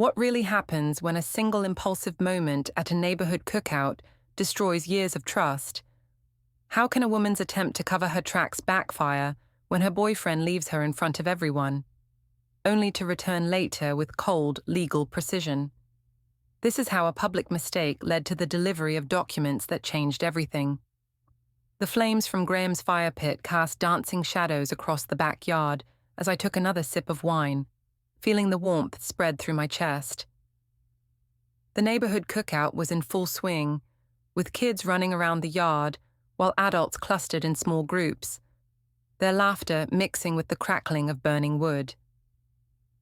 What really happens when a single impulsive moment at a neighborhood cookout destroys years of trust? How can a woman's attempt to cover her tracks backfire when her boyfriend leaves her in front of everyone, only to return later with cold, legal precision? This is how a public mistake led to the delivery of documents that changed everything. The flames from Graham's fire pit cast dancing shadows across the backyard as I took another sip of wine, feeling the warmth spread through my chest. The neighborhood cookout was in full swing, with kids running around the yard while adults clustered in small groups, their laughter mixing with the crackling of burning wood.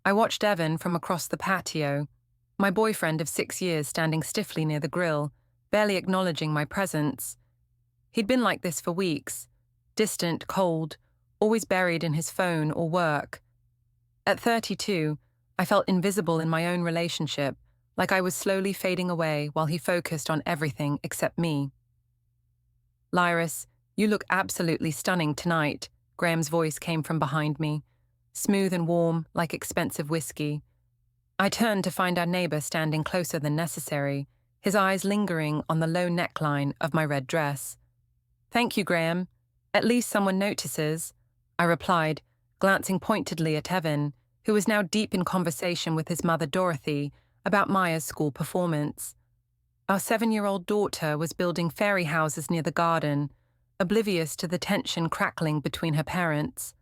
I watched Evan from across the patio, my boyfriend of 6 years standing stiffly near the grill, barely acknowledging my presence. He'd been like this for weeks, distant, cold, always buried in his phone or work. At 32, I felt invisible in my own relationship, like I was slowly fading away while he focused on everything except me. "Lyris, you look absolutely stunning tonight," Graham's voice came from behind me, smooth and warm like expensive whiskey. I turned to find our neighbor standing closer than necessary, his eyes lingering on the low neckline of my red dress. "Thank you, Graham. At least someone notices," I replied, glancing pointedly at Evan, who was now deep in conversation with his mother Dorothy about Maya's school performance. Our 7-year-old daughter was building fairy houses near the garden, oblivious to the tension crackling between her parents.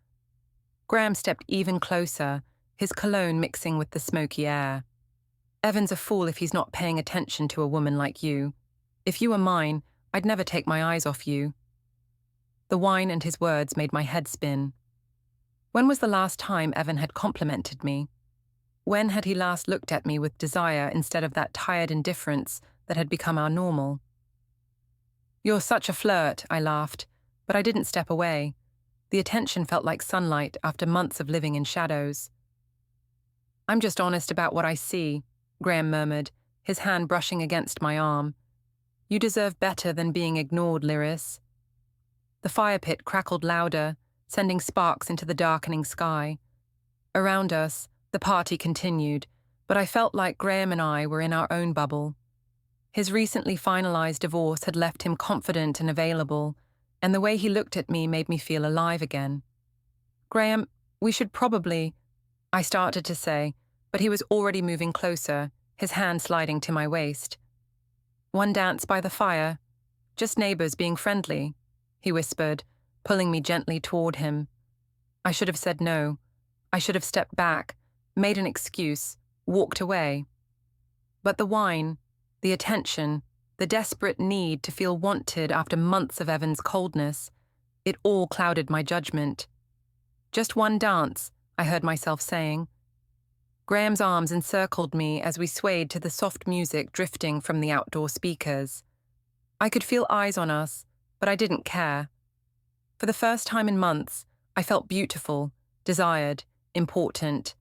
Graham stepped even closer, his cologne mixing with the smoky air. "Evan's a fool if he's not paying attention to a woman like you. If you were mine, I'd never take my eyes off you." The wine and his words made my head spin. When was the last time Evan had complimented me? When had he last looked at me with desire instead of that tired indifference that had become our normal? "You're such a flirt," I laughed, but I didn't step away. The attention felt like sunlight after months of living in shadows. "I'm just honest about what I see," Graham murmured, his hand brushing against my arm. "You deserve better than being ignored, Lyris." The fire pit crackled louder, sending sparks into the darkening sky. Around us, the party continued, but I felt like Graham and I were in our own bubble. His recently finalized divorce had left him confident and available, and the way he looked at me made me feel alive again. "Graham, we should probably—" I started to say, but he was already moving closer, his hand sliding to my waist. "One dance by the fire? Just neighbors being friendly," he whispered, pulling me gently toward him. I should have said no. I should have stepped back, made an excuse, walked away. But the wine, the attention, the desperate need to feel wanted after months of Evan's coldness, it all clouded my judgment. "Just one dance," I heard myself saying. Graham's arms encircled me as we swayed to the soft music drifting from the outdoor speakers. I could feel eyes on us, but I didn't care. For the first time in months, I felt beautiful, desired, important.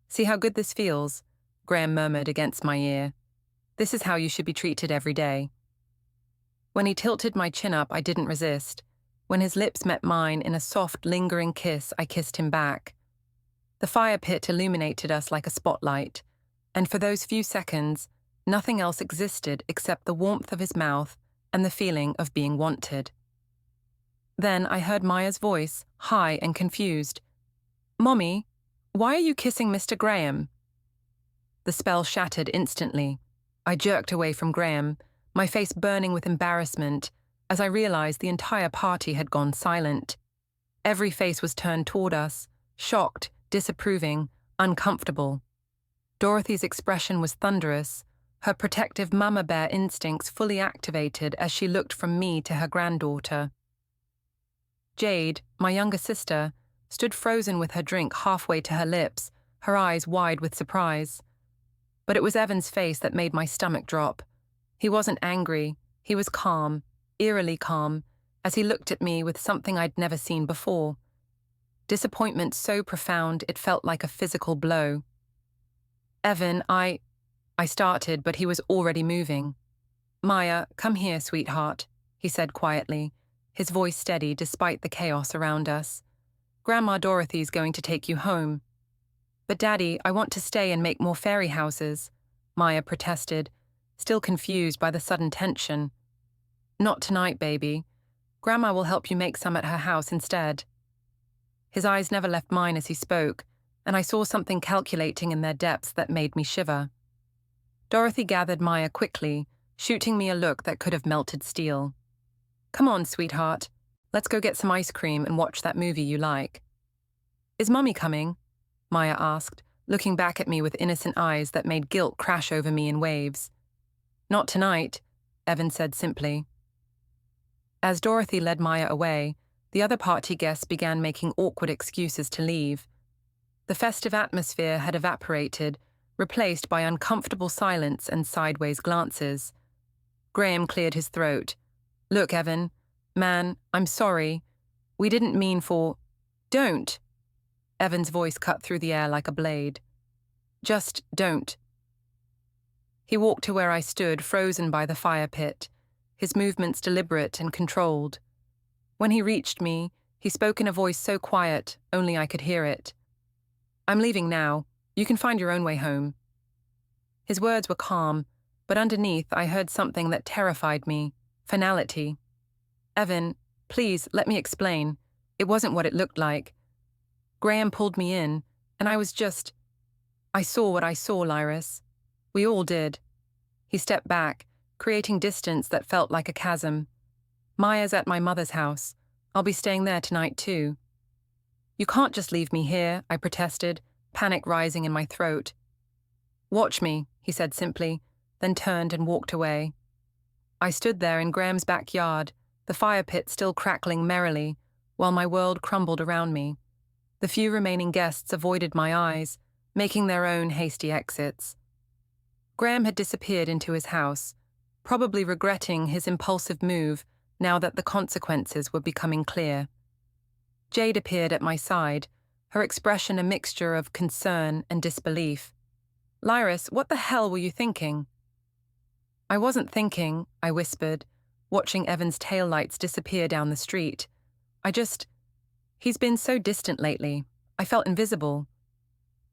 "See how good this feels?" Graham murmured against my ear. "This is how you should be treated every day." When he tilted my chin up, I didn't resist. When his lips met mine in a soft, lingering kiss, I kissed him back. The fire pit illuminated us like a spotlight, and for those few seconds, nothing else existed except the warmth of his mouth and the feeling of being wanted. Then I heard Maya's voice, high and confused. "Mommy, why are you kissing Mr. Graham?" The spell shattered instantly. I jerked away from Graham, my face burning with embarrassment, as I realized the entire party had gone silent. Every face was turned toward us, shocked, disapproving, uncomfortable. Dorothy's expression was thunderous, her protective mama bear instincts fully activated as she looked from me to her granddaughter. Jade, my younger sister, stood frozen with her drink halfway to her lips, her eyes wide with surprise. But it was Evan's face that made my stomach drop. He wasn't angry, he was calm, eerily calm, as he looked at me with something I'd never seen before. Disappointment so profound it felt like a physical blow. "Evan, I started, but he was already moving. "Maya, come here, sweetheart," he said quietly, his voice steady despite the chaos around us. "Grandma Dorothy's going to take you home." But Daddy, I want to stay and make more fairy houses, Maya protested, still confused by the sudden tension. Not tonight, baby. Grandma will help you make some at her house instead. His eyes never left mine as he spoke, and I saw something calculating in their depths that made me shiver. Dorothy gathered Maya quickly, shooting me a look that could have melted steel. Come on, sweetheart. Let's go get some ice cream and watch that movie you like. Is Mummy coming? Maya asked, looking back at me with innocent eyes that made guilt crash over me in waves. Not tonight, Evan said simply. As Dorothy led Maya away, the other party guests began making awkward excuses to leave. The festive atmosphere had evaporated, replaced by uncomfortable silence and sideways glances. Graham cleared his throat. Look, Evan. Man, I'm sorry. We didn't mean for... Don't. Evan's voice cut through the air like a blade. Just don't. He walked to where I stood, frozen by the fire pit, his movements deliberate and controlled. When he reached me, he spoke in a voice so quiet, only I could hear it. I'm leaving now. You can find your own way home. His words were calm, but underneath I heard something that terrified me. Finality. Evan, please, let me explain. It wasn't what it looked like. Graham pulled me in, and I saw what I saw, Lyris. We all did. He stepped back, creating distance that felt like a chasm. Maya's at my mother's house. I'll be staying there tonight too. You can't just leave me here, I protested, panic rising in my throat. Watch me, he said simply, then turned and walked away. I stood there in Graham's backyard, the fire pit still crackling merrily, while my world crumbled around me. The few remaining guests avoided my eyes, making their own hasty exits. Graham had disappeared into his house, probably regretting his impulsive move now that the consequences were becoming clear. Jade appeared at my side, her expression a mixture of concern and disbelief. Lyris, what the hell were you thinking? I wasn't thinking, I whispered, watching Evan's taillights disappear down the street. He's been so distant lately. I felt invisible.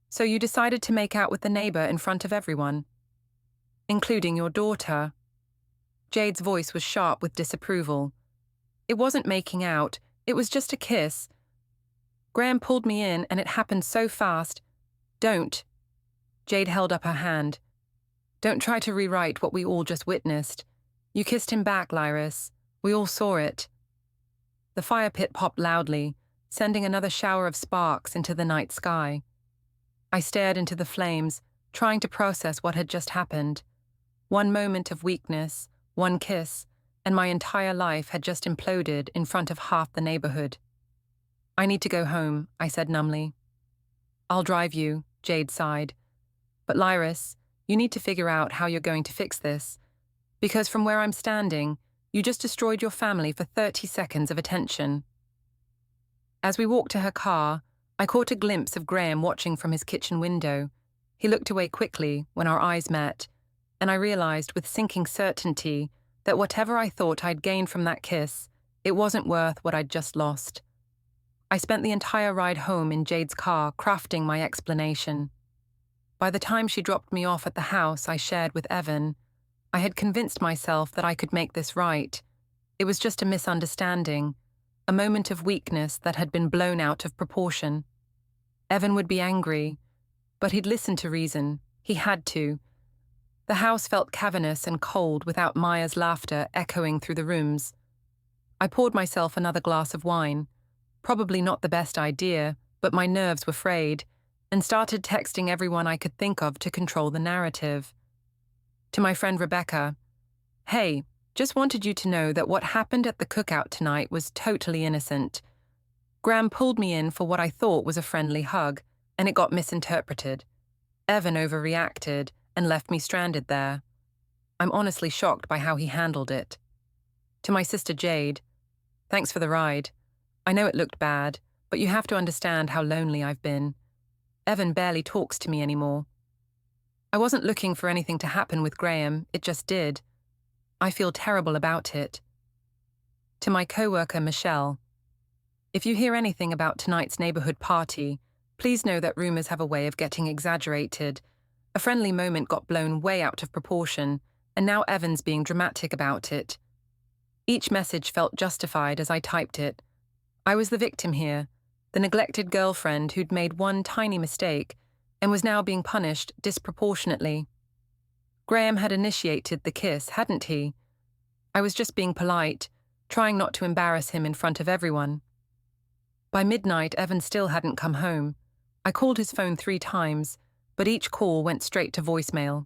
So you decided to make out with the neighbor in front of everyone? Including your daughter. Jade's voice was sharp with disapproval. It wasn't making out, it was just a kiss. Graham pulled me in and it happened so fast. Don't. Jade held up her hand. Don't try to rewrite what we all just witnessed. You kissed him back, Lyris. We all saw it. The fire pit popped loudly, sending another shower of sparks into the night sky. I stared into the flames, trying to process what had just happened. One moment of weakness, one kiss, and my entire life had just imploded in front of half the neighborhood. I need to go home, I said numbly. I'll drive you, Jade sighed. But Lyris, you need to figure out how you're going to fix this. Because from where I'm standing, you just destroyed your family for 30 seconds of attention. As we walked to her car, I caught a glimpse of Graham watching from his kitchen window. He looked away quickly when our eyes met, and I realized with sinking certainty that whatever I thought I'd gained from that kiss, it wasn't worth what I'd just lost. I spent the entire ride home in Jade's car crafting my explanation. By the time she dropped me off at the house I shared with Evan, I had convinced myself that I could make this right. It was just a misunderstanding, a moment of weakness that had been blown out of proportion. Evan would be angry, but he'd listen to reason. He had to. The house felt cavernous and cold without Maya's laughter echoing through the rooms. I poured myself another glass of wine, probably not the best idea, but my nerves were frayed, and started texting everyone I could think of to control the narrative. To my friend Rebecca, hey, just wanted you to know that what happened at the cookout tonight was totally innocent. Graham pulled me in for what I thought was a friendly hug, and it got misinterpreted. Evan overreacted and left me stranded there. I'm honestly shocked by how he handled it. To my sister Jade, thanks for the ride. I know it looked bad, but you have to understand how lonely I've been. Evan barely talks to me anymore. I wasn't looking for anything to happen with Graham, it just did. I feel terrible about it. To my coworker Michelle, if you hear anything about tonight's neighborhood party, Please know that rumors have a way of getting exaggerated. A friendly moment got blown way out of proportion, and now Evan's being dramatic about it. Each message felt justified as I typed it. I was the victim here, the neglected girlfriend who'd made one tiny mistake and was now being punished disproportionately. Graham had initiated the kiss, hadn't he? I was just being polite, trying not to embarrass him in front of everyone. By midnight, Evan still hadn't come home. I called his phone 3 times, but each call went straight to voicemail.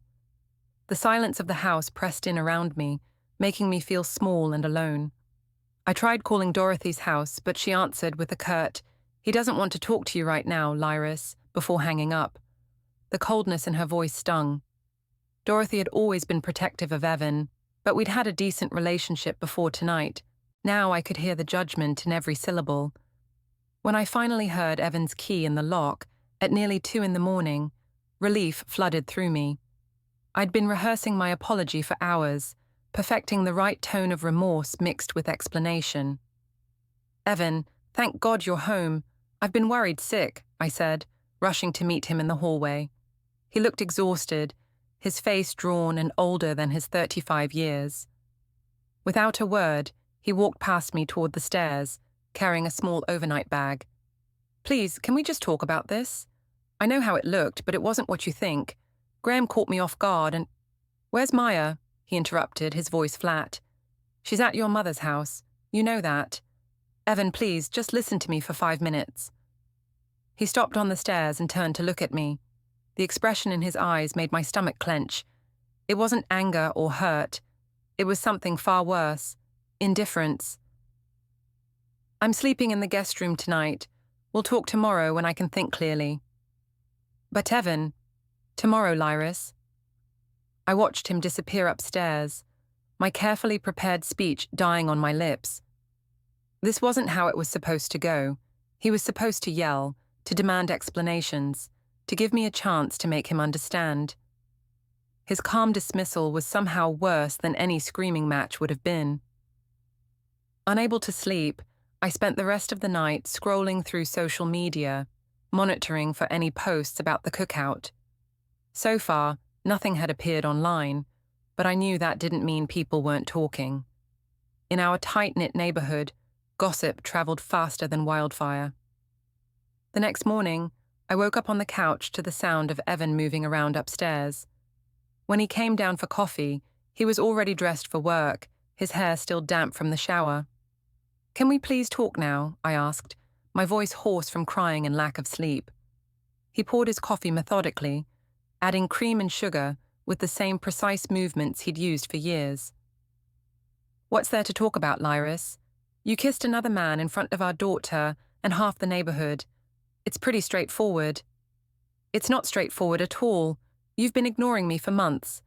The silence of the house pressed in around me, making me feel small and alone. I tried calling Dorothy's house, but she answered with a curt, "He doesn't want to talk to you right now, Lyris," before hanging up. The coldness in her voice stung. Dorothy had always been protective of Evan, but we'd had a decent relationship before tonight. Now I could hear the judgment in every syllable. When I finally heard Evan's key in the lock, at nearly 2 in the morning, relief flooded through me. I'd been rehearsing my apology for hours, perfecting the right tone of remorse mixed with explanation. "Evan, thank God you're home. I've been worried sick," I said, rushing to meet him in the hallway. He looked exhausted, his face drawn and older than his 35 years. Without a word, he walked past me toward the stairs, carrying a small overnight bag. "Please, can we just talk about this? I know how it looked, but it wasn't what you think. Graham caught me off guard and—" "Where's Maya?" he interrupted, his voice flat. "She's at your mother's house. You know that. Evan, please, just listen to me for 5 minutes." He stopped on the stairs and turned to look at me. The expression in his eyes made my stomach clench. It wasn't anger or hurt. It was something far worse. Indifference. "I'm sleeping in the guest room tonight. We'll talk tomorrow when I can think clearly." "But Evan—" "Tomorrow, Lyris." I watched him disappear upstairs, my carefully prepared speech dying on my lips. This wasn't how it was supposed to go. He was supposed to yell, to demand explanations, to give me a chance to make him understand. His calm dismissal was somehow worse than any screaming match would have been. Unable to sleep, I spent the rest of the night scrolling through social media, monitoring for any posts about the cookout. So far, nothing had appeared online, but I knew that didn't mean people weren't talking. In our tight-knit neighborhood, gossip traveled faster than wildfire. The next morning, I woke up on the couch to the sound of Evan moving around upstairs. When he came down for coffee, he was already dressed for work, his hair still damp from the shower. "Can we please talk now?" I asked, my voice hoarse from crying and lack of sleep. He poured his coffee methodically, adding cream and sugar with the same precise movements he'd used for years. "What's there to talk about, Lyris? You kissed another man in front of our daughter and half the neighborhood. It's pretty straightforward." "It's not straightforward at all. You've been ignoring me for months.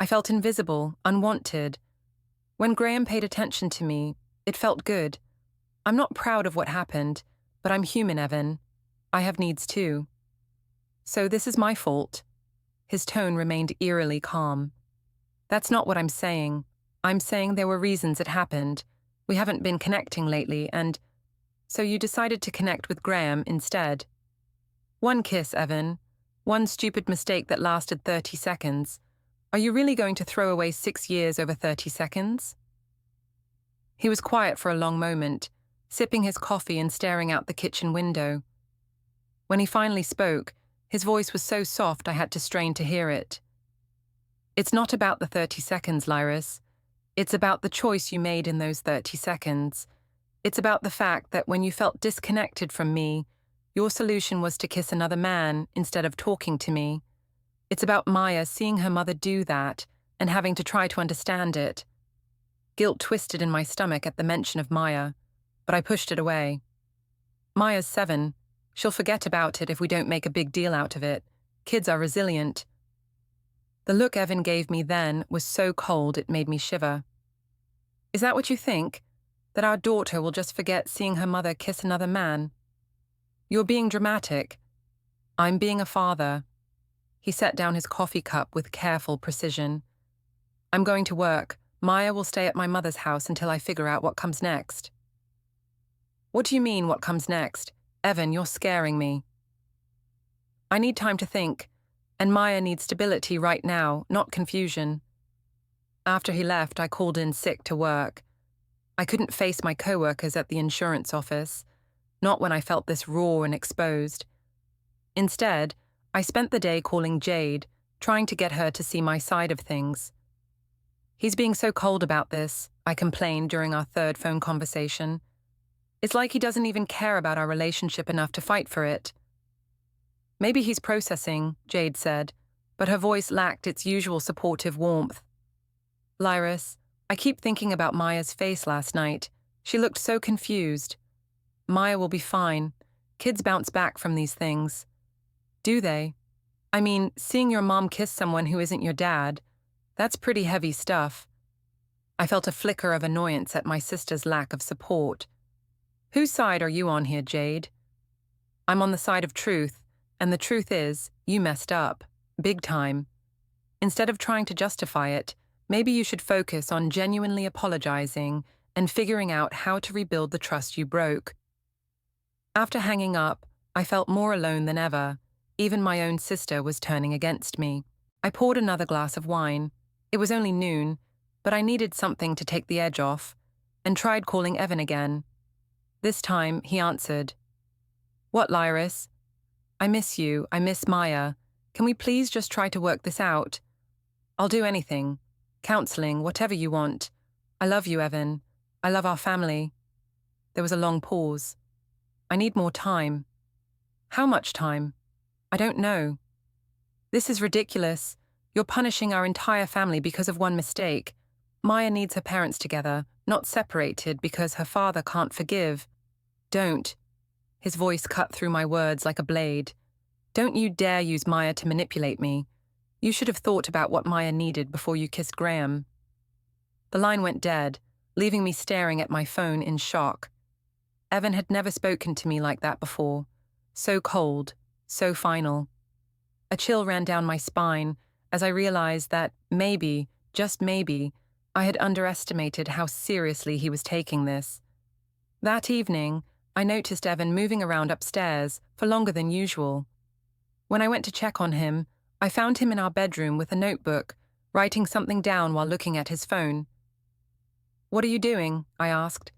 I felt invisible, unwanted. When Graham paid attention to me, it felt good. I'm not proud of what happened, but I'm human, Evan. I have needs too. So this is my fault." His tone remained eerily calm. "That's not what I'm saying. I'm saying there were reasons it happened. We haven't been connecting lately, and so you decided to connect with Graham instead. One kiss, Evan. One stupid mistake that lasted 30 seconds. Are you really going to throw away 6 years over 30 seconds? He was quiet for a long moment, sipping his coffee and staring out the kitchen window. When he finally spoke, his voice was so soft I had to strain to hear it. "It's not about the 30 seconds, Lyris. It's about the choice you made in those 30 seconds. It's about the fact that when you felt disconnected from me, your solution was to kiss another man instead of talking to me. It's about Maya seeing her mother do that and having to try to understand it." Guilt twisted in my stomach at the mention of Maya, but I pushed it away. "Maya's 7. She'll forget about it if we don't make a big deal out of it. Kids are resilient." The look Evan gave me then was so cold it made me shiver. "Is that what you think? That our daughter will just forget seeing her mother kiss another man? You're being dramatic. I'm being a father." He set down his coffee cup with careful precision. "I'm going to work. Maya will stay at my mother's house until I figure out what comes next." "What do you mean, what comes next? Evan, you're scaring me." I need time to think, and Maya needs stability right now, not confusion. After he left, I called in sick to work. I couldn't face my coworkers at the insurance office, not when I felt this raw and exposed. Instead, I spent the day calling Jade, trying to get her to see my side of things. "He's being so cold about this," I complained during our third phone conversation. "It's like he doesn't even care about our relationship enough to fight for it." "Maybe he's processing," Jade said, but her voice lacked its usual supportive warmth. "Lyris, I keep thinking about Maya's face last night. She looked so confused. Maya will be fine. Kids bounce back from these things." "Do they? I mean, seeing your mom kiss someone who isn't your dad, that's pretty heavy stuff." I felt a flicker of annoyance at my sister's lack of support. "Whose side are you on here, Jade?" "I'm on the side of truth, and the truth is, you messed up. Big time. Instead of trying to justify it, maybe you should focus on genuinely apologizing and figuring out how to rebuild the trust you broke." After hanging up, I felt more alone than ever. Even my own sister was turning against me. I poured another glass of wine. It was only noon, but I needed something to take the edge off, and tried calling Evan again. This time, he answered. "What, Lyris? I miss you. I miss Maya. Can we please just try to work this out? I'll do anything. Counseling, whatever you want. I love you, Evan. I love our family." There was a long pause. "I need more time." "How much time?" "I don't know." "This is ridiculous. You're punishing our entire family because of one mistake. Maya needs her parents together, not separated because her father can't forgive." "Don't." His voice cut through my words like a blade. "Don't you dare use Maya to manipulate me. You should have thought about what Maya needed before you kissed Graham." The line went dead, leaving me staring at my phone in shock. Evan had never spoken to me like that before. So cold, so final. A chill ran down my spine as I realized that maybe, just maybe, I had underestimated how seriously he was taking this. That evening, I noticed Evan moving around upstairs for longer than usual. When I went to check on him, I found him in our bedroom with a notebook, writing something down while looking at his phone. "What are you doing?" I asked.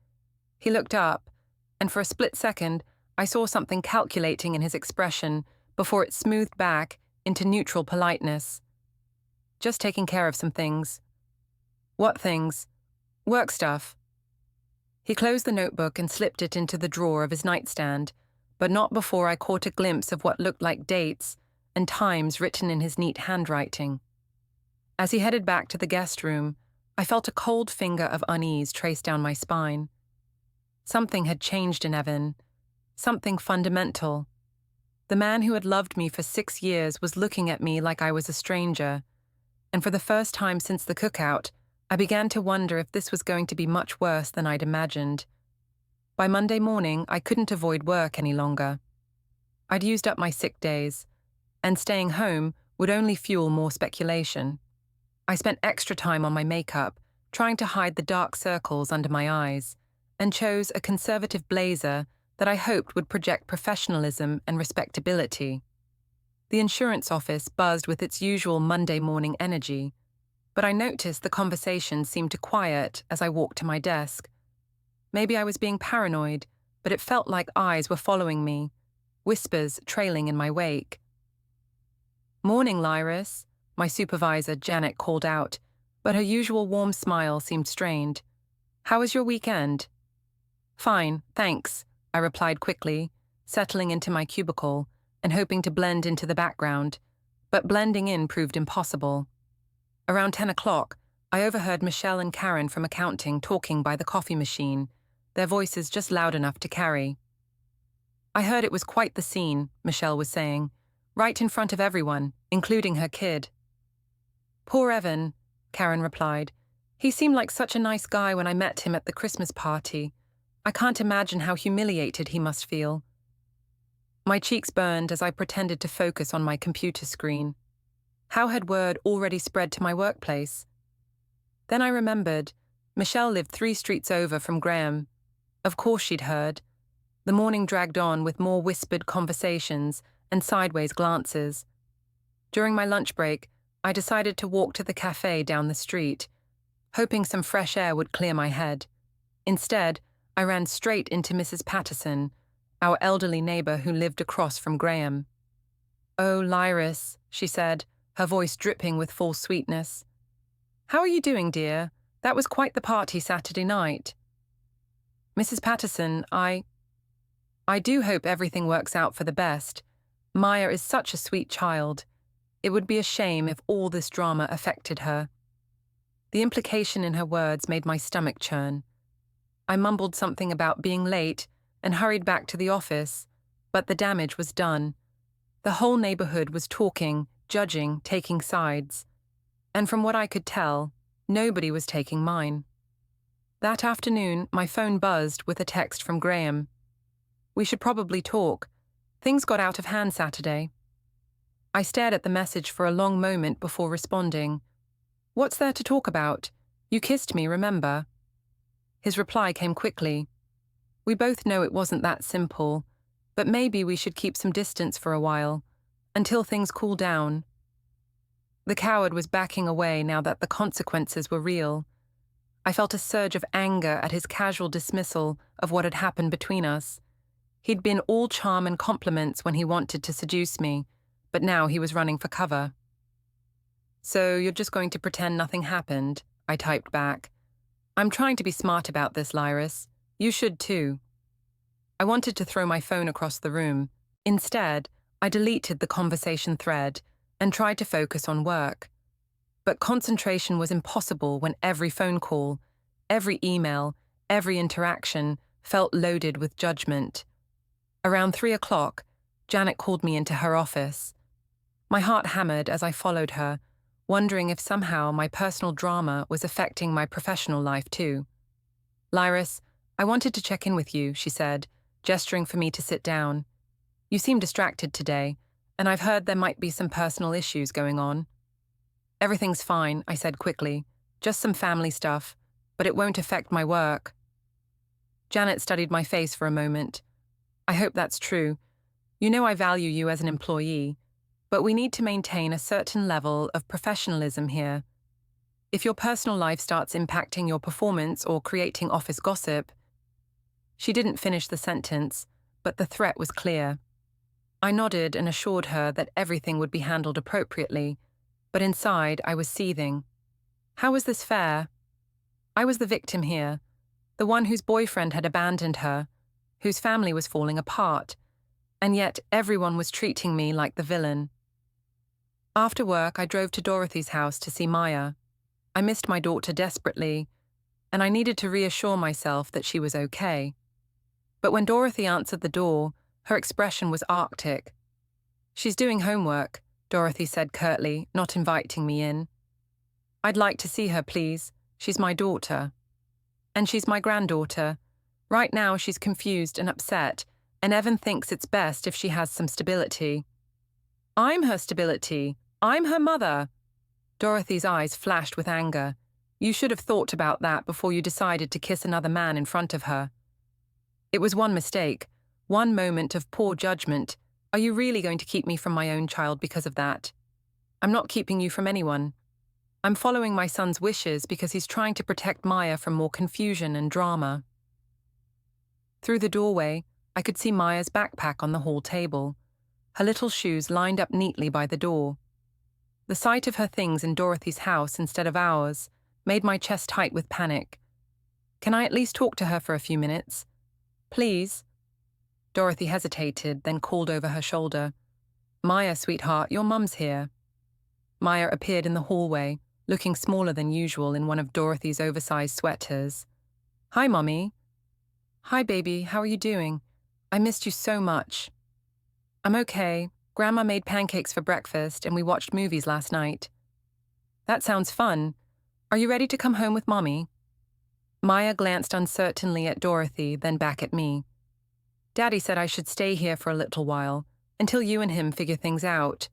He looked up, and for a split second, I saw something calculating in his expression before it smoothed back into neutral politeness. "Just taking care of some things." "What things?" "Work stuff." He closed the notebook and slipped it into the drawer of his nightstand, but not before I caught a glimpse of what looked like dates and times written in his neat handwriting. As he headed back to the guest room, I felt a cold finger of unease trace down my spine. Something had changed in Evan. Something fundamental. The man who had loved me for 6 years was looking at me like I was a stranger, and for the first time since the cookout, I began to wonder if this was going to be much worse than I'd imagined. By Monday morning, I couldn't avoid work any longer. I'd used up my sick days, and staying home would only fuel more speculation. I spent extra time on my makeup, trying to hide the dark circles under my eyes, and chose a conservative blazer that I hoped would project professionalism and respectability. The insurance office buzzed with its usual Monday morning energy, but I noticed the conversation seemed to quiet as I walked to my desk. Maybe I was being paranoid, but it felt like eyes were following me, whispers trailing in my wake. "Morning, Lyris," my supervisor, Janet, called out, but her usual warm smile seemed strained. "How was your weekend?" "Fine, thanks," I replied quickly, settling into my cubicle and hoping to blend into the background, but blending in proved impossible. Around 10 o'clock, I overheard Michelle and Karen from accounting talking by the coffee machine, their voices just loud enough to carry. "I heard it was quite the scene," Michelle was saying, "right in front of everyone, including her kid." "Poor Evan," Karen replied. "He seemed like such a nice guy when I met him at the Christmas party. I can't imagine how humiliated he must feel." My cheeks burned as I pretended to focus on my computer screen. How had word already spread to my workplace? Then I remembered, Michelle lived 3 streets over from Graham. Of course she'd heard. The morning dragged on with more whispered conversations and sideways glances. During my lunch break, I decided to walk to the cafe down the street, hoping some fresh air would clear my head. Instead, I ran straight into Mrs. Patterson, our elderly neighbor who lived across from Graham. "Oh, Lyris," she said, her voice dripping with false sweetness. "How are you doing, dear? That was quite the party Saturday night." "Mrs. Patterson, I do hope everything works out for the best. Maya is such a sweet child. It would be a shame if all this drama affected her." The implication in her words made my stomach churn. I mumbled something about being late and hurried back to the office, but the damage was done. The whole neighborhood was talking, judging, taking sides. And from what I could tell, nobody was taking mine. That afternoon, my phone buzzed with a text from Graham. "We should probably talk. Things got out of hand Saturday." I stared at the message for a long moment before responding. "What's there to talk about? You kissed me, remember?" His reply came quickly. "We both know it wasn't that simple, but maybe we should keep some distance for a while, until things cool down." The coward was backing away now that the consequences were real. I felt a surge of anger at his casual dismissal of what had happened between us. He'd been all charm and compliments when he wanted to seduce me, but now he was running for cover. "So you're just going to pretend nothing happened?" I typed back. "I'm trying to be smart about this, Lyris. You should too." I wanted to throw my phone across the room. Instead, I deleted the conversation thread and tried to focus on work. But concentration was impossible when every phone call, every email, every interaction felt loaded with judgment. Around 3 o'clock, Janet called me into her office. My heart hammered as I followed her, wondering if somehow my personal drama was affecting my professional life too. "Lyris, I wanted to check in with you," she said, gesturing for me to sit down. "You seem distracted today, and I've heard there might be some personal issues going on." "Everything's fine," I said quickly. "Just some family stuff, but it won't affect my work." Janet studied my face for a moment. "I hope that's true. You know I value you as an employee, but we need to maintain a certain level of professionalism here. If your personal life starts impacting your performance or creating office gossip..." She didn't finish the sentence, but the threat was clear. I nodded and assured her that everything would be handled appropriately, but inside I was seething. How was this fair? I was the victim here, the one whose boyfriend had abandoned her, whose family was falling apart, and yet everyone was treating me like the villain. After work, I drove to Dorothy's house to see Maya. I missed my daughter desperately, and I needed to reassure myself that she was okay. But when Dorothy answered the door, her expression was arctic. "She's doing homework," Dorothy said curtly, not inviting me in. "I'd like to see her, please. She's my daughter." "And she's my granddaughter. Right now she's confused and upset, and Evan thinks it's best if she has some stability." "I'm her stability. I'm her mother." Dorothy's eyes flashed with anger. "You should have thought about that before you decided to kiss another man in front of her." "It was one mistake, one moment of poor judgment. Are you really going to keep me from my own child because of that?" "I'm not keeping you from anyone. I'm following my son's wishes because he's trying to protect Maya from more confusion and drama." Through the doorway, I could see Maya's backpack on the hall table, her little shoes lined up neatly by the door. The sight of her things in Dorothy's house instead of ours made my chest tight with panic. "Can I at least talk to her for a few minutes? Please?" Dorothy hesitated, then called over her shoulder. "Maya, sweetheart, your mum's here." Maya appeared in the hallway, looking smaller than usual in one of Dorothy's oversized sweaters. "Hi, Mommy." "Hi, baby, how are you doing? I missed you so much." "I'm okay. Grandma made pancakes for breakfast and we watched movies last night." "That sounds fun. Are you ready to come home with Mommy?" Maya glanced uncertainly at Dorothy, then back at me. "Daddy said I should stay here for a little while, until you and him figure things out."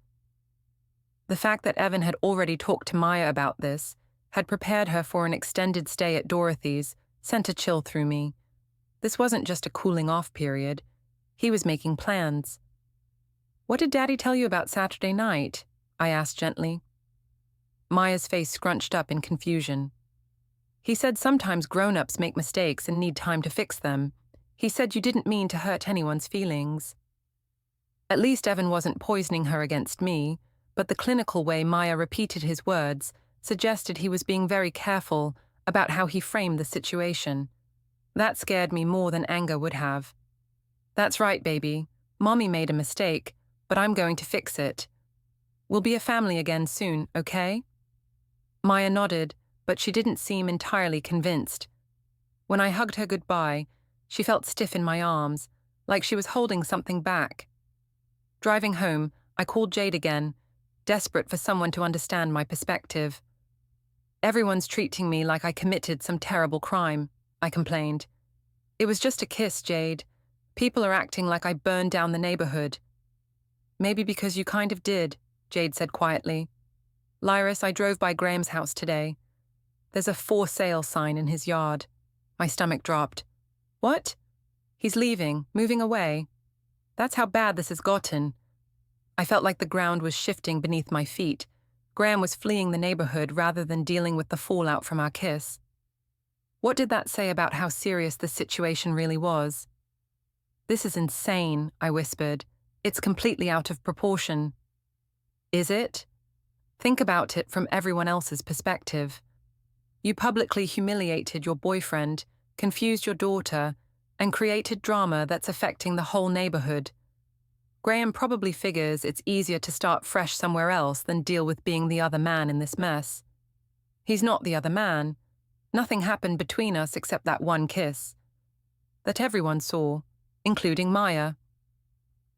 The fact that Evan had already talked to Maya about this, had prepared her for an extended stay at Dorothy's, sent a chill through me. This wasn't just a cooling-off period. He was making plans. What did Daddy tell you about Saturday night? I asked gently. Maya's face scrunched up in confusion. He said sometimes grown-ups make mistakes and need time to fix them. He said you didn't mean to hurt anyone's feelings. At least Evan wasn't poisoning her against me, but the clinical way Maya repeated his words suggested he was being very careful about how he framed the situation. That scared me more than anger would have. That's right, baby. Mommy made a mistake, but I'm going to fix it. We'll be a family again soon, okay? Maya nodded, but she didn't seem entirely convinced. When I hugged her goodbye, she felt stiff in my arms, like she was holding something back. Driving home, I called Jade again, desperate for someone to understand my perspective. Everyone's treating me like I committed some terrible crime, I complained. It was just a kiss, Jade. People are acting like I burned down the neighborhood. Maybe because you kind of did, Jade said quietly. Lyris, I drove by Graham's house today. There's a for sale sign in his yard. My stomach dropped. What? He's leaving, moving away. That's how bad this has gotten. I felt like the ground was shifting beneath my feet. Graham was fleeing the neighborhood rather than dealing with the fallout from our kiss. What did that say about how serious the situation really was? This is insane, I whispered. It's completely out of proportion. Is it? Think about it from everyone else's perspective. You publicly humiliated your boyfriend, confused your daughter, and created drama that's affecting the whole neighborhood. Graham probably figures it's easier to start fresh somewhere else than deal with being the other man in this mess. He's not the other man. Nothing happened between us except that one kiss. That everyone saw, including Maya.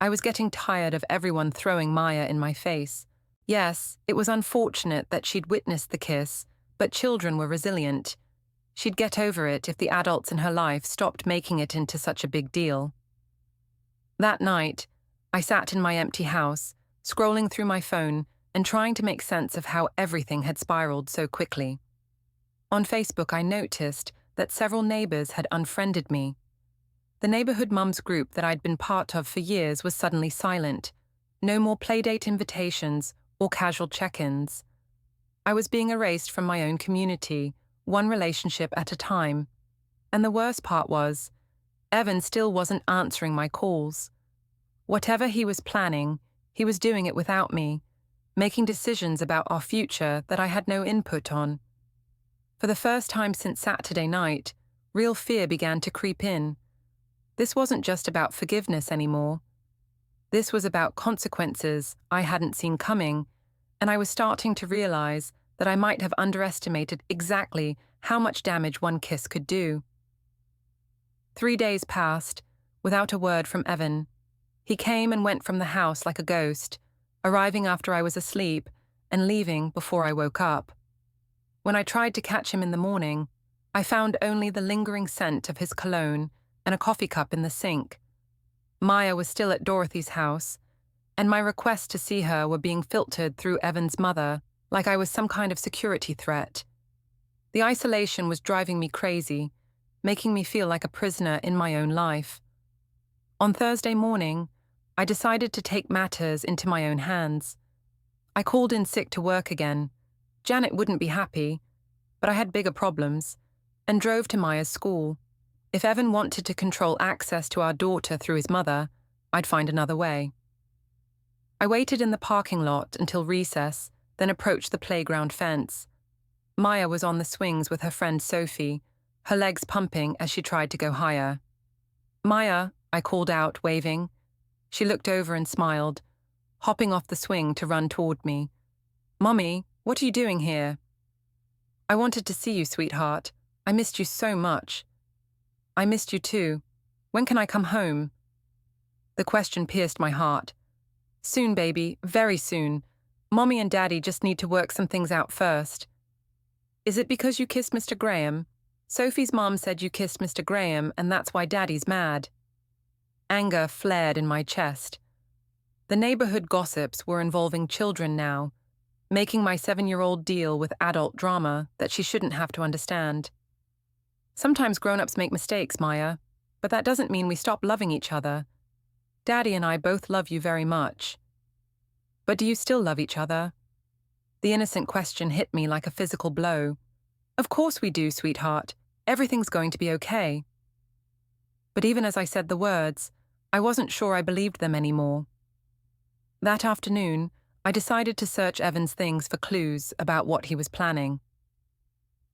I was getting tired of everyone throwing Maya in my face. Yes, it was unfortunate that she'd witnessed the kiss, but children were resilient. She'd get over it if the adults in her life stopped making it into such a big deal. That night, I sat in my empty house, scrolling through my phone and trying to make sense of how everything had spiraled so quickly. On Facebook, I noticed that several neighbors had unfriended me. The neighborhood mums group that I'd been part of for years was suddenly silent. No more playdate invitations or casual check-ins. I was being erased from my own community, one relationship at a time. And the worst part was, Evan still wasn't answering my calls. Whatever he was planning, he was doing it without me, making decisions about our future that I had no input on. For the first time since Saturday night, real fear began to creep in. This wasn't just about forgiveness anymore. This was about consequences I hadn't seen coming, and I was starting to realize that I might have underestimated exactly how much damage one kiss could do. 3 days passed, without a word from Evan. He came and went from the house like a ghost, arriving after I was asleep and leaving before I woke up. When I tried to catch him in the morning, I found only the lingering scent of his cologne and a coffee cup in the sink. Maya was still at Dorothy's house, and my requests to see her were being filtered through Evan's mother, like I was some kind of security threat. The isolation was driving me crazy, making me feel like a prisoner in my own life. On Thursday morning, I decided to take matters into my own hands. I called in sick to work again. Janet wouldn't be happy, but I had bigger problems, and drove to Maya's school. If Evan wanted to control access to our daughter through his mother, I'd find another way. I waited in the parking lot until recess, then approached the playground fence. Maya was on the swings with her friend Sophie, her legs pumping as she tried to go higher. "Maya," I called out, waving. She looked over and smiled, hopping off the swing to run toward me. "Mommy, what are you doing here?" "I wanted to see you, sweetheart. I missed you so much." "I missed you too. When can I come home?" The question pierced my heart. "Soon, baby, very soon. Mommy and Daddy just need to work some things out first." "Is it because you kissed Mr. Graham? Sophie's mom said you kissed Mr. Graham, and that's why Daddy's mad." Anger flared in my chest. The neighborhood gossips were involving children now, making my 7-year-old deal with adult drama that she shouldn't have to understand. "Sometimes grown-ups make mistakes, Maya, but that doesn't mean we stop loving each other. Daddy and I both love you very much. But do you still love each other? The innocent question hit me like a physical blow. Of course we do, sweetheart. Everything's going to be okay. But even as I said the words, I wasn't sure I believed them anymore. That afternoon, I decided to search Evan's things for clues about what he was planning.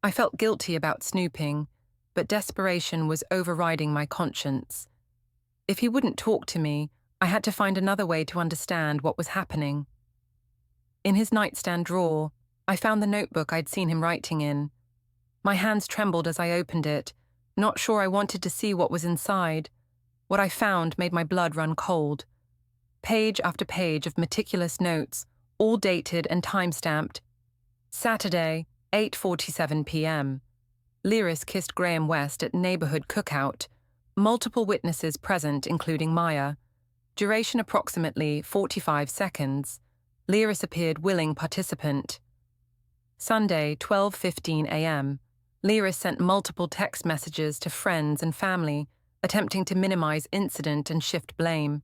I felt guilty about snooping, but desperation was overriding my conscience. If he wouldn't talk to me, I had to find another way to understand what was happening. In his nightstand drawer, I found the notebook I'd seen him writing in. My hands trembled as I opened it, not sure I wanted to see what was inside. What I found made my blood run cold. Page after page of meticulous notes, all dated and time-stamped. Saturday, 8:47 p.m. Lyris kissed Graham West at neighborhood cookout. Multiple witnesses present, including Maya. Duration approximately 45 seconds. Lyris appeared willing participant. Sunday, 12:15 a.m. Lyris sent multiple text messages to friends and family, attempting to minimize incident and shift blame.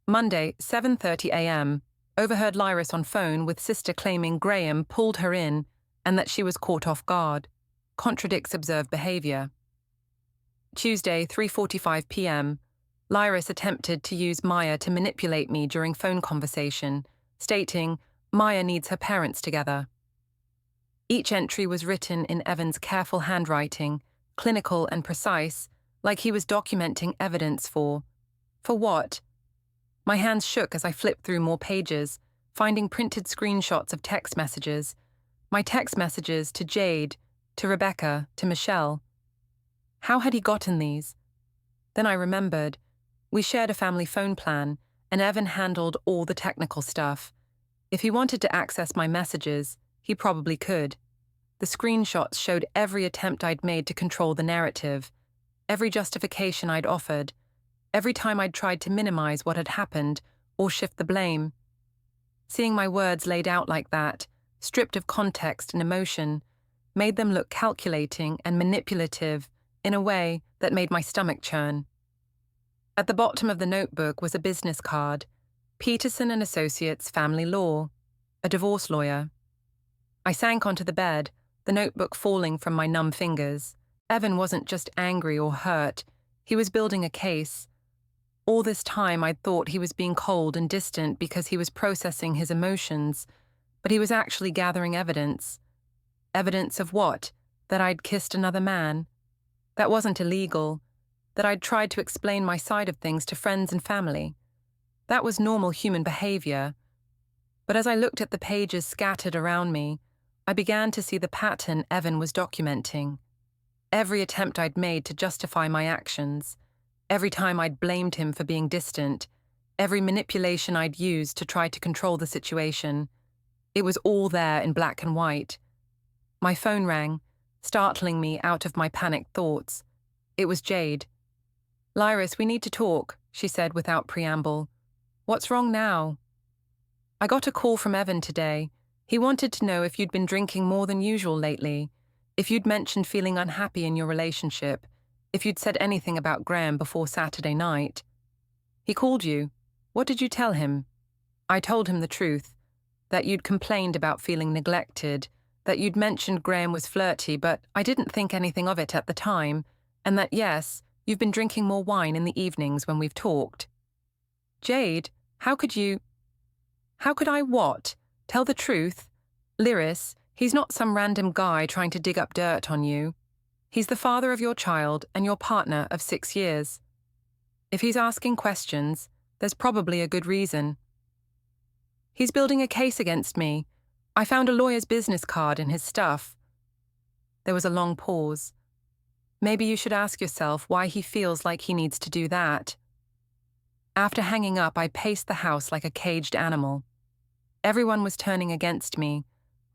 Monday, 7:30 a.m. Overheard Lyris on phone with sister claiming Graham pulled her in and that she was caught off guard. Contradicts observed behavior. Tuesday, 3:45 p.m. Lyris attempted to use Maya to manipulate me during phone conversation, stating Maya needs her parents together. Each entry was written in Evan's careful handwriting, clinical and precise, like he was documenting evidence for what? My hands shook as I flipped through more pages, finding printed screenshots of text messages. My text messages to Jade, to Rebecca, to Michelle. How had he gotten these? Then I remembered. We shared a family phone plan, and Evan handled all the technical stuff. If he wanted to access my messages, he probably could. The screenshots showed every attempt I'd made to control the narrative, every justification I'd offered, every time I'd tried to minimize what had happened or shift the blame. Seeing my words laid out like that, stripped of context and emotion, made them look calculating and manipulative in a way that made my stomach churn. At the bottom of the notebook was a business card, Peterson and Associates Family Law, a divorce lawyer. I sank onto the bed, the notebook falling from my numb fingers. Evan wasn't just angry or hurt, he was building a case. All this time I'd thought he was being cold and distant because he was processing his emotions, but he was actually gathering evidence. Evidence of what? That I'd kissed another man? That wasn't illegal. That I'd tried to explain my side of things to friends and family. That was normal human behavior. But as I looked at the pages scattered around me, I began to see the pattern Evan was documenting. Every attempt I'd made to justify my actions, every time I'd blamed him for being distant, every manipulation I'd used to try to control the situation, it was all there in black and white. My phone rang, startling me out of my panicked thoughts. It was Jade. "Lyris, we need to talk," she said without preamble. "What's wrong now?" "I got a call from Evan today. He wanted to know if you'd been drinking more than usual lately, if you'd mentioned feeling unhappy in your relationship, if you'd said anything about Graham before Saturday night." "He called you. What did you tell him?" "I told him the truth, that you'd complained about feeling neglected, that you'd mentioned Graham was flirty, but I didn't think anything of it at the time, and that yes, you've been drinking more wine in the evenings when we've talked." "Jade, how could you—" "How could I what? Tell the truth? Lyris, he's not some random guy trying to dig up dirt on you. He's the father of your child and your partner of 6 years. If he's asking questions, there's probably a good reason. He's building a case against me. I found a lawyer's business card in his stuff." There was a long pause. "Maybe you should ask yourself why he feels like he needs to do that." After hanging up, I paced the house like a caged animal. Everyone was turning against me.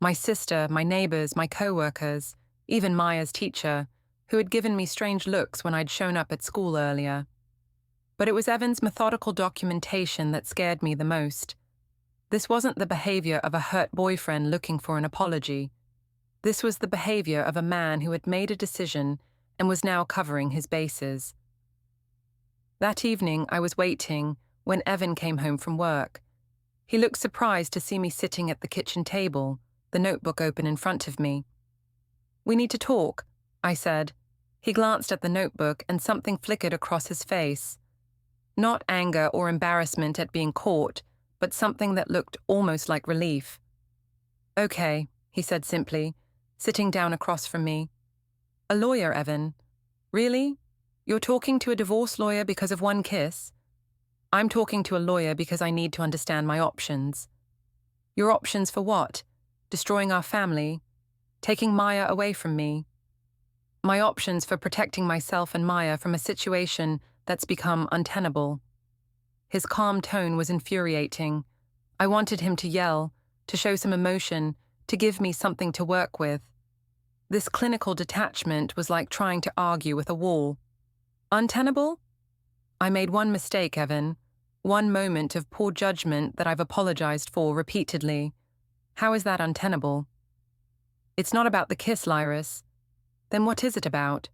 My sister, my neighbors, my co-workers, even Maya's teacher, who had given me strange looks when I'd shown up at school earlier. But it was Evan's methodical documentation that scared me the most. This wasn't the behavior of a hurt boyfriend looking for an apology. This was the behavior of a man who had made a decision and was now covering his bases. That evening, I was waiting when Evan came home from work. He looked surprised to see me sitting at the kitchen table, the notebook open in front of me. "We need to talk," I said. He glanced at the notebook and something flickered across his face. Not anger or embarrassment at being caught, but something that looked almost like relief. "Okay," he said simply, sitting down across from me. "A lawyer, Evan? Really? You're talking to a divorce lawyer because of one kiss?" "I'm talking to a lawyer because I need to understand my options." "Your options for what? Destroying our family? Taking Maya away from me?" "My options for protecting myself and Maya from a situation that's become untenable." His calm tone was infuriating. I wanted him to yell, to show some emotion, to give me something to work with. This clinical detachment was like trying to argue with a wall. "Untenable? I made one mistake, Evan. One moment of poor judgment that I've apologized for repeatedly. How is that untenable?" "It's not about the kiss, Lyris." "Then what is it about?"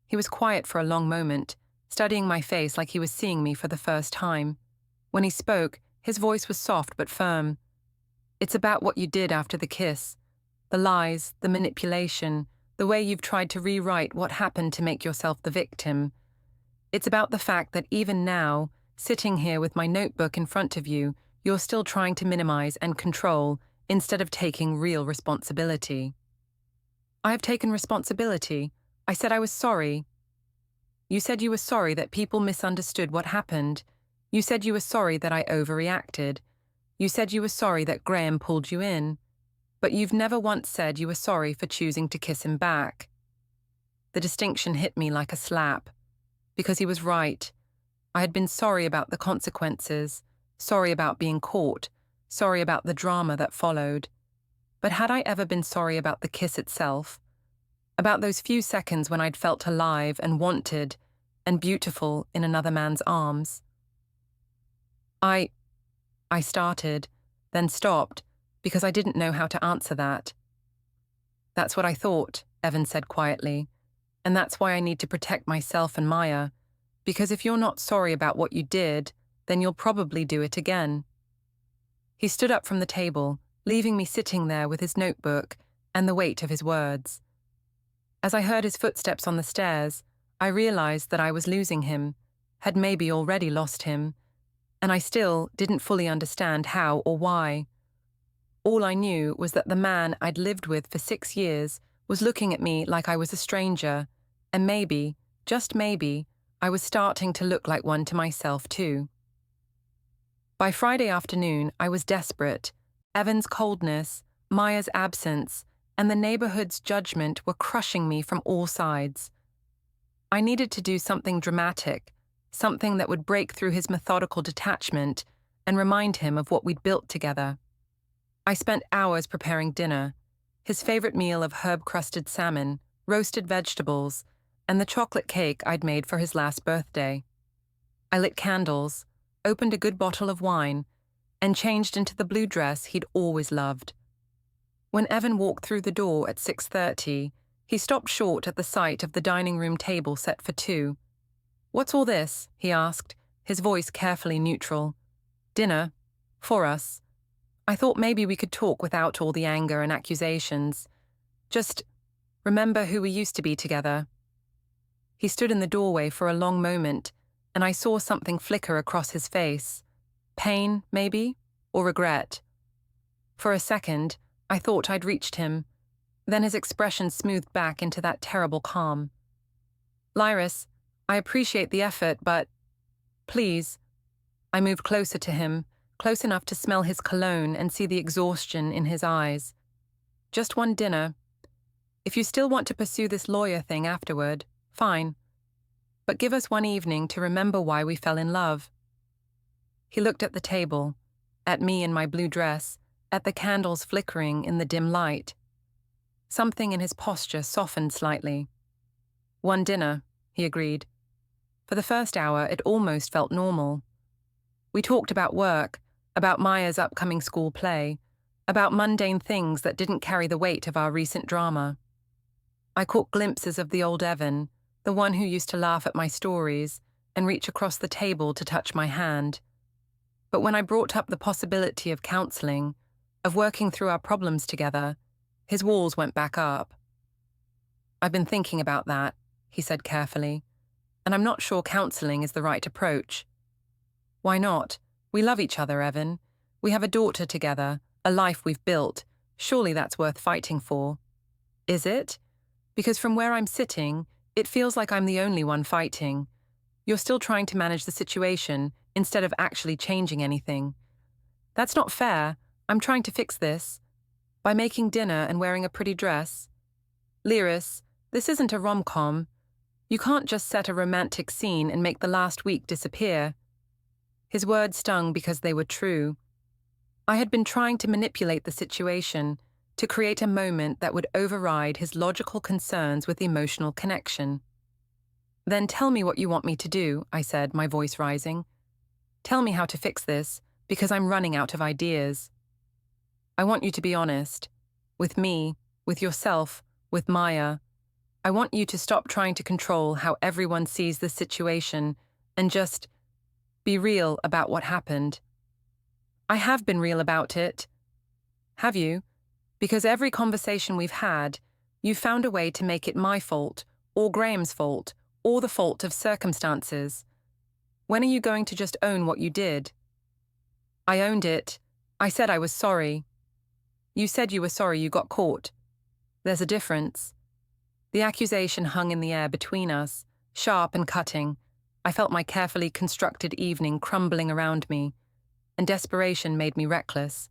He was quiet for a long moment, studying my face like he was seeing me for the first time. When he spoke, his voice was soft but firm. "It's about what you did after the kiss. The lies, the manipulation, the way you've tried to rewrite what happened to make yourself the victim. It's about the fact that even now, sitting here with my notebook in front of you, you're still trying to minimize and control instead of taking real responsibility." "I have taken responsibility. I said I was sorry." "You said you were sorry that people misunderstood what happened. You said you were sorry that I overreacted. You said you were sorry that Graham pulled you in. But you've never once said you were sorry for choosing to kiss him back." The distinction hit me like a slap. Because he was right. I had been sorry about the consequences, sorry about being caught, sorry about the drama that followed. But had I ever been sorry about the kiss itself? About those few seconds when I'd felt alive and wanted and beautiful in another man's arms? I started, then stopped, because I didn't know how to answer that. "That's what I thought," Evan said quietly. "And that's why I need to protect myself and Maya. Because if you're not sorry about what you did, then you'll probably do it again." He stood up from the table, leaving me sitting there with his notebook and the weight of his words. As I heard his footsteps on the stairs, I realized that I was losing him, had maybe already lost him, and I still didn't fully understand how or why. All I knew was that the man I'd lived with for 6 years was looking at me like I was a stranger, and maybe, just maybe, I was starting to look like one to myself too. By Friday afternoon, I was desperate. Evan's coldness, Maya's absence, and the neighborhood's judgment were crushing me from all sides. I needed to do something dramatic, something that would break through his methodical detachment and remind him of what we'd built together. I spent hours preparing dinner, his favorite meal of herb-crusted salmon, roasted vegetables, and the chocolate cake I'd made for his last birthday. I lit candles, opened a good bottle of wine, and changed into the blue dress he'd always loved. When Evan walked through the door at 6:30, he stopped short at the sight of the dining room table set for 2. "What's all this?" he asked, his voice carefully neutral. "Dinner. For us. I thought maybe we could talk without all the anger and accusations. Just remember who we used to be together." He stood in the doorway for a long moment, and I saw something flicker across his face. Pain, maybe, or regret. For a second, I thought I'd reached him. Then his expression smoothed back into that terrible calm. "Lyris, I appreciate the effort, but please." I moved closer to him, close enough to smell his cologne and see the exhaustion in his eyes. "Just one dinner. If you still want to pursue this lawyer thing afterward, fine. But give us one evening to remember why we fell in love." He looked at the table, at me in my blue dress, at the candles flickering in the dim light. Something in his posture softened slightly. "One dinner," he agreed. For the first hour, it almost felt normal. We talked about work, about Maya's upcoming school play, about mundane things that didn't carry the weight of our recent drama. I caught glimpses of the old Evan, the one who used to laugh at my stories, and reach across the table to touch my hand. But when I brought up the possibility of counseling, of working through our problems together, his walls went back up. "I've been thinking about that," he said carefully, "and I'm not sure counseling is the right approach." "Why not? We love each other, Evan. We have a daughter together, a life we've built. Surely that's worth fighting for." "Is it? Because from where I'm sitting, it feels like I'm the only one fighting. You're still trying to manage the situation instead of actually changing anything." "That's not fair. I'm trying to fix this. By making dinner and wearing a pretty dress." "Lyris, this isn't a rom-com. You can't just set a romantic scene and make the last week disappear." His words stung because they were true. I had been trying to manipulate the situation, to create a moment that would override his logical concerns with emotional connection. "Then tell me what you want me to do," I said, my voice rising. "Tell me how to fix this, because I'm running out of ideas. I want you to be honest. With me, with yourself, with Maya. I want you to stop trying to control how everyone sees this situation and just be real about what happened." "I have been real about it." "Have you? Because every conversation we've had, you've found a way to make it my fault, or Graham's fault, or the fault of circumstances. When are you going to just own what you did?" "I owned it. I said I was sorry." "You said you were sorry you got caught. There's a difference." The accusation hung in the air between us, sharp and cutting. I felt my carefully constructed evening crumbling around me, and desperation made me reckless.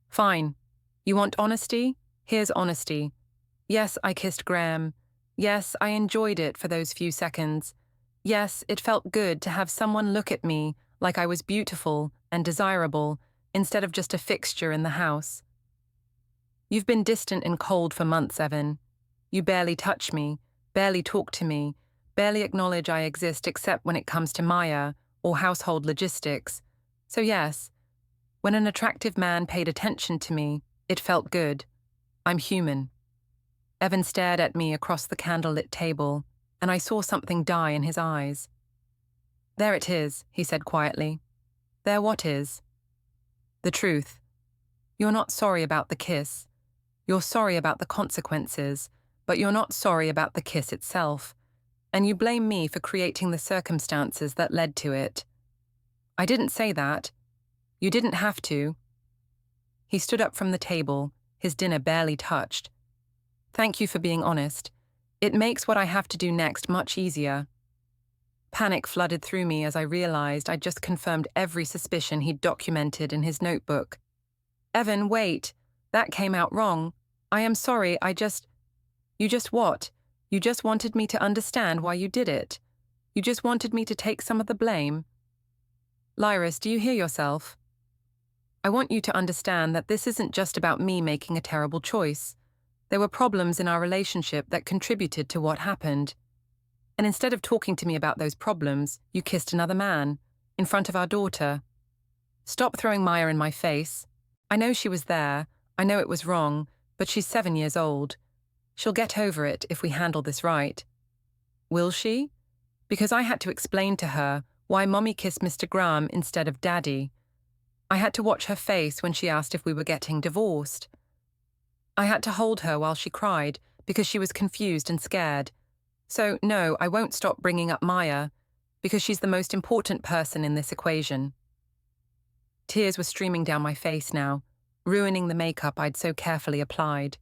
"Fine. You want honesty? Here's honesty. Yes, I kissed Graham. Yes, I enjoyed it for those few seconds. Yes, it felt good to have someone look at me like I was beautiful and desirable instead of just a fixture in the house. You've been distant and cold for months, Evan. You barely touch me, barely talk to me, barely acknowledge I exist except when it comes to Maya or household logistics. So yes, when an attractive man paid attention to me, it felt good. I'm human." Evan stared at me across the candlelit table, and I saw something die in his eyes. "There it is," he said quietly. "There what is?" "The truth. You're not sorry about the kiss. You're sorry about the consequences, but you're not sorry about the kiss itself. And you blame me for creating the circumstances that led to it." "I didn't say that. You didn't have to." He stood up from the table, his dinner barely touched. "Thank you for being honest. It makes what I have to do next much easier." Panic flooded through me as I realized I'd just confirmed every suspicion he'd documented in his notebook. "Evan, wait. That came out wrong. I am sorry, You just what? You just wanted me to understand why you did it. You just wanted me to take some of the blame." "Lyris, do you hear yourself? I want you to understand that this isn't just about me making a terrible choice. There were problems in our relationship that contributed to what happened. And instead of talking to me about those problems, you kissed another man, in front of our daughter. Stop throwing Maya in my face. I know she was there, I know it was wrong, but she's 7 years old. She'll get over it if we handle this right." "Will she?" "Because I had to explain to her why Mommy kissed Mr. Graham instead of Daddy. I had to watch her face when she asked if we were getting divorced. I had to hold her while she cried because she was confused and scared. So, no, I won't stop bringing up Maya, because she's the most important person in this equation." Tears were streaming down my face now, ruining the makeup I'd so carefully applied.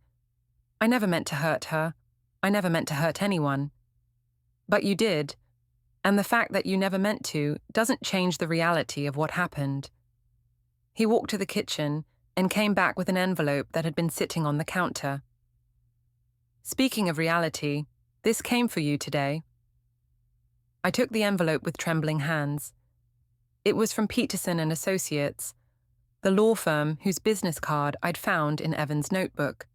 "I never meant to hurt her. I never meant to hurt anyone." "But you did. And the fact that you never meant to doesn't change the reality of what happened." He walked to the kitchen and came back with an envelope that had been sitting on the counter. "Speaking of reality, this came for you today." I took the envelope with trembling hands. It was from Peterson and Associates, the law firm whose business card I'd found in Evan's notebook.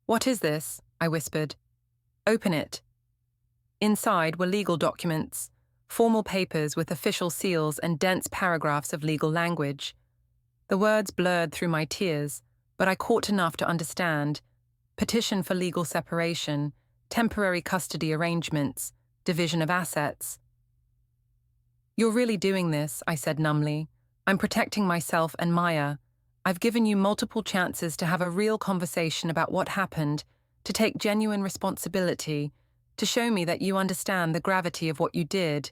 "What is this?" I whispered. "Open it." Inside were legal documents, formal papers with official seals and dense paragraphs of legal language. The words blurred through my tears, but I caught enough to understand. Petition for legal separation, temporary custody arrangements, division of assets. You're really doing this, I said numbly. I'm protecting myself and Maya. I've given you multiple chances to have a real conversation about what happened, to take genuine responsibility, to show me that you understand the gravity of what you did.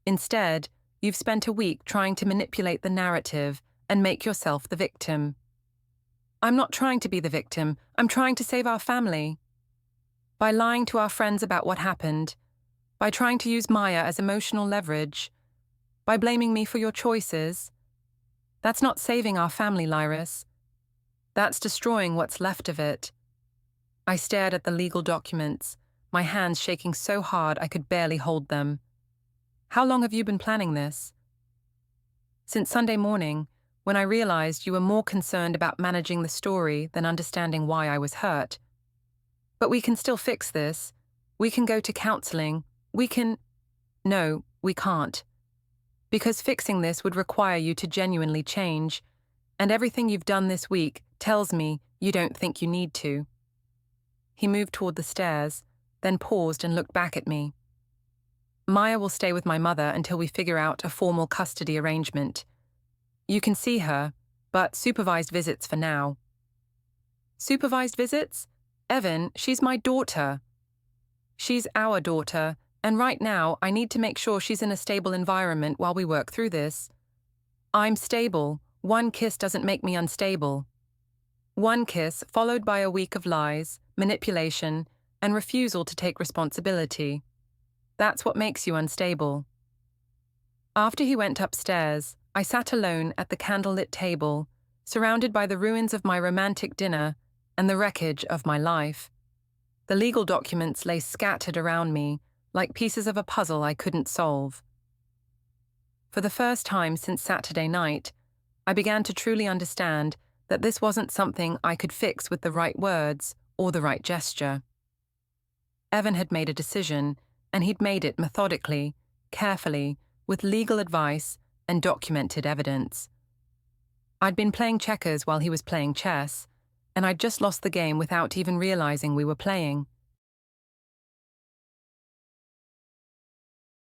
Instead, you've spent a week trying to manipulate the narrative and make yourself the victim. I'm not trying to be the victim. I'm trying to save our family. By lying to our friends about what happened, by trying to use Maya as emotional leverage, by blaming me for your choices. That's not saving our family, Lyris. That's destroying what's left of it. I stared at the legal documents, my hands shaking so hard I could barely hold them. How long have you been planning this? Since Sunday morning, when I realized you were more concerned about managing the story than understanding why I was hurt. But we can still fix this. We can go to counseling. No, we can't. Because fixing this would require you to genuinely change, and everything you've done this week tells me you don't think you need to. He moved toward the stairs, then paused and looked back at me. Maya will stay with my mother until we figure out a formal custody arrangement. You can see her, but supervised visits for now. Supervised visits? Evan, she's my daughter. She's our daughter, and right now I need to make sure she's in a stable environment while we work through this. I'm stable. One kiss doesn't make me unstable. One kiss followed by a week of lies, manipulation, and refusal to take responsibility. That's what makes you unstable. After he went upstairs, I sat alone at the candlelit table, surrounded by the ruins of my romantic dinner and the wreckage of my life. The legal documents lay scattered around me, like pieces of a puzzle I couldn't solve. For the first time since Saturday night, I began to truly understand that this wasn't something I could fix with the right words or the right gesture. Evan had made a decision, and he'd made it methodically, carefully, with legal advice and documented evidence. I'd been playing checkers while he was playing chess, and I'd just lost the game without even realizing we were playing.